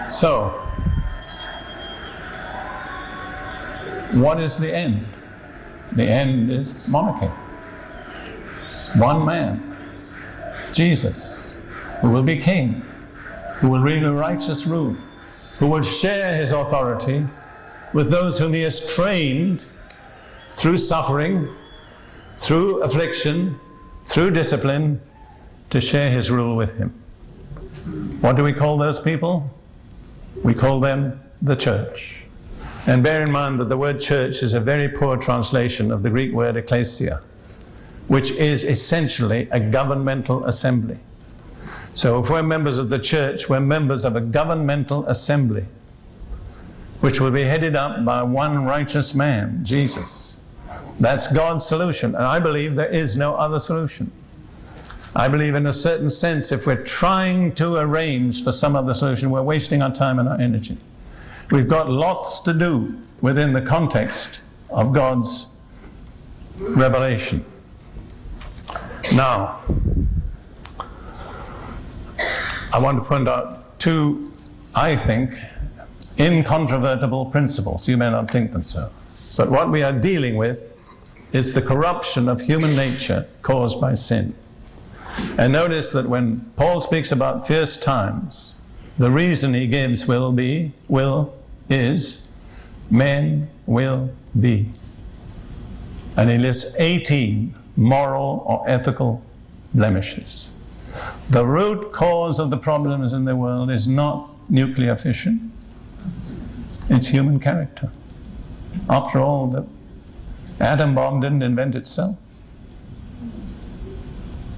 So, what is the end? The end is monarchy. One man, Jesus, who will be king, who will reign a righteous rule, who will share his authority with those whom he has trained through suffering, through affliction, through discipline, to share his rule with him. What do we call those people? We call them the church. And bear in mind that the word church is a very poor translation of the Greek word ecclesia, which is essentially a governmental assembly. So if we're members of the church, we're members of a governmental assembly, which will be headed up by one righteous man, Jesus. That's God's solution, and I believe there is no other solution. I believe in a certain sense, if we're trying to arrange for some other solution, we're wasting our time and our energy. We've got lots to do within the context of God's revelation. Now, I want to point out two, I think, incontrovertible principles. You may not think them so. But what we are dealing with is the corruption of human nature caused by sin. And notice that when Paul speaks about fierce times, the reason he gives is men will be. And he lists 18 moral or ethical blemishes. The root cause of the problems in the world is not nuclear fission. It's human character. After all, the atom bomb didn't invent itself.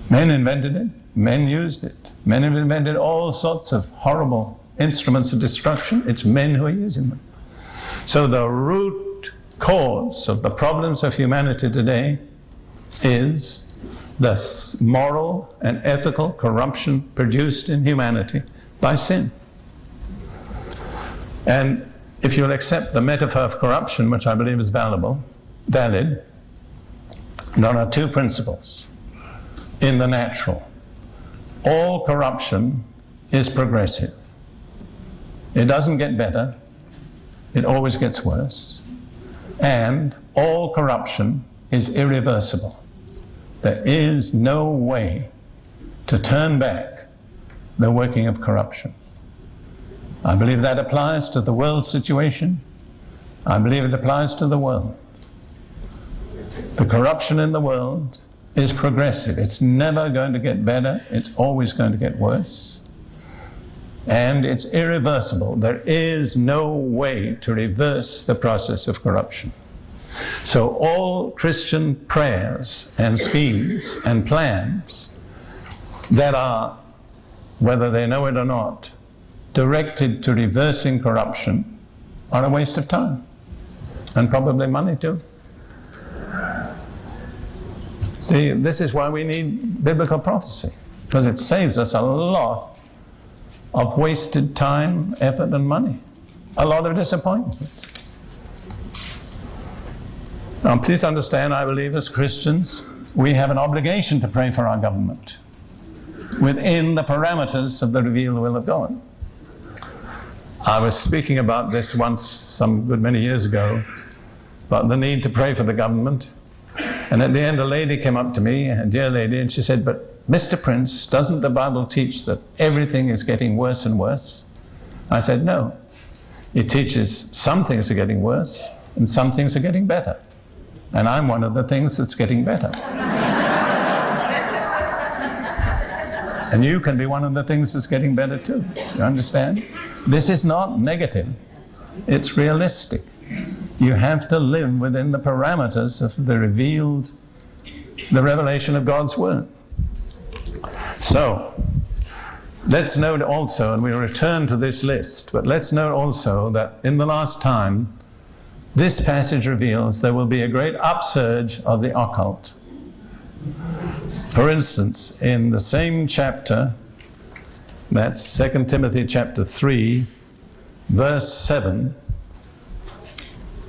Men invented it. Men used it. Men have invented all sorts of horrible instruments of destruction. It's men who are using them. So the root cause of the problems of humanity today is the moral and ethical corruption produced in humanity by sin. And if you'll accept the metaphor of corruption, which I believe is valid, there are two principles in the natural. All corruption is progressive. It doesn't get better, it always gets worse. And all corruption is irreversible. There is no way to turn back the working of corruption. I believe that applies to the world situation. I believe it applies to the world. The corruption in the world is progressive. It's never going to get better. It's always going to get worse. And it's irreversible. There is no way to reverse the process of corruption. So all Christian prayers and schemes and plans that are, whether they know it or not, directed to reversing corruption are a waste of time. And probably money too. See, this is why we need biblical prophecy, because it saves us a lot of wasted time, effort, and money. A lot of disappointment. Now, please understand, I believe as Christians, we have an obligation to pray for our government within the parameters of the revealed will of God. I was speaking about this once, some good many years ago, about the need to pray for the government. And at the end, a lady came up to me, a dear lady, and she said, "But Mr. Prince, doesn't the Bible teach that everything is getting worse and worse?" I said, "No. It teaches some things are getting worse and some things are getting better. And I'm one of the things that's getting better." And you can be one of the things that's getting better too. You understand? This is not negative. It's realistic. You have to live within the parameters of the revelation of God's Word. So, let's note also, and we'll return to this list, but let's note also that in the last time, this passage reveals there will be a great upsurge of the occult. For instance, in the same chapter, that's 2 Timothy chapter 3, verse 7,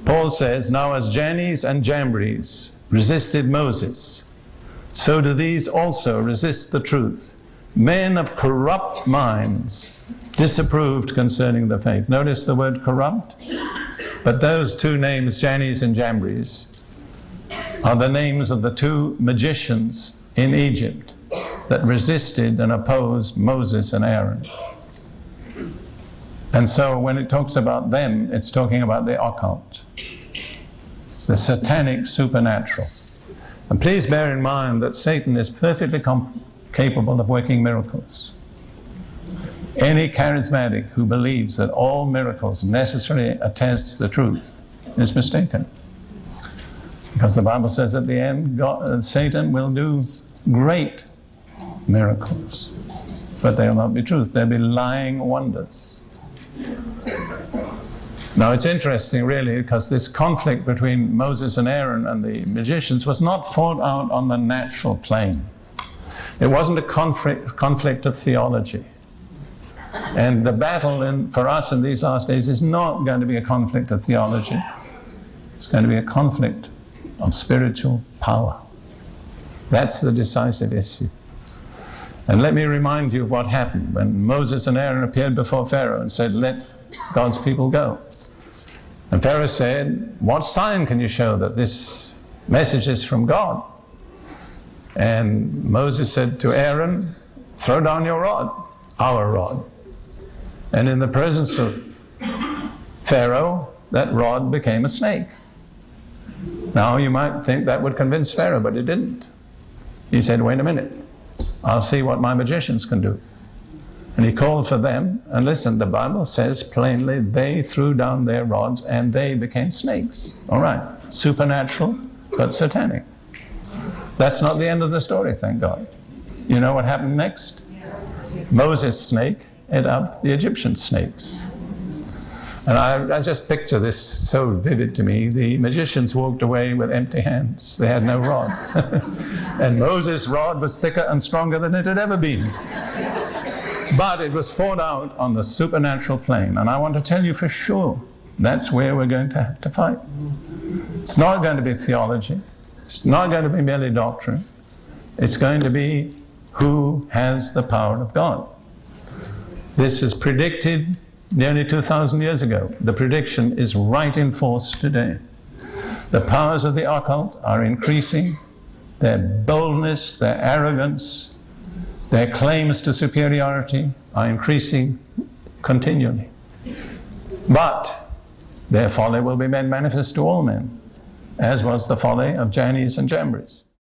Paul says, "Now as Jannes and Jambres resisted Moses, so do these also resist the truth. Men of corrupt minds disapproved concerning the faith. Notice the word corrupt. But those two names, Jannes and Jambres, are the names of the two magicians in Egypt that resisted and opposed Moses and Aaron. And so when it talks about them, it's talking about the occult, the satanic supernatural. And please bear in mind that Satan is perfectly capable of working miracles. Any charismatic who believes that all miracles necessarily attest the truth is mistaken. Because the Bible says at the end, Satan will do great miracles, but they will not be truth. They'll be lying wonders. Now it's interesting really, because this conflict between Moses and Aaron and the magicians was not fought out on the natural plane. It wasn't a conflict of theology. And the battle for us in these last days is not going to be a conflict of theology. It's going to be a conflict of spiritual power. That's the decisive issue. And let me remind you of what happened when Moses and Aaron appeared before Pharaoh and said, "Let God's people go." And Pharaoh said, "What sign can you show that this message is from God?" And Moses said to Aaron, "Throw down your rod, our rod." And in the presence of Pharaoh, that rod became a snake. Now you might think that would convince Pharaoh, but it didn't. He said, "Wait a minute, I'll see what my magicians can do." And he called for them, and listen, the Bible says plainly, they threw down their rods and they became snakes. All right, supernatural, but satanic. That's not the end of the story, thank God. You know what happened next? Moses' snake ate up the Egyptian snakes. And I just picture this so vivid to me. The magicians walked away with empty hands. They had no rod. And Moses' rod was thicker and stronger than it had ever been. But it was fought out on the supernatural plane. And I want to tell you for sure, that's where we're going to have to fight. It's not going to be theology. It's not going to be merely doctrine. It's going to be who has the power of God. This is predicted nearly 2,000 years ago. The prediction is right in force today. The powers of the occult are increasing. Their boldness, their arrogance, their claims to superiority are increasing continually. But their folly will be made manifest to all men, as was the folly of Jannes and Jambres.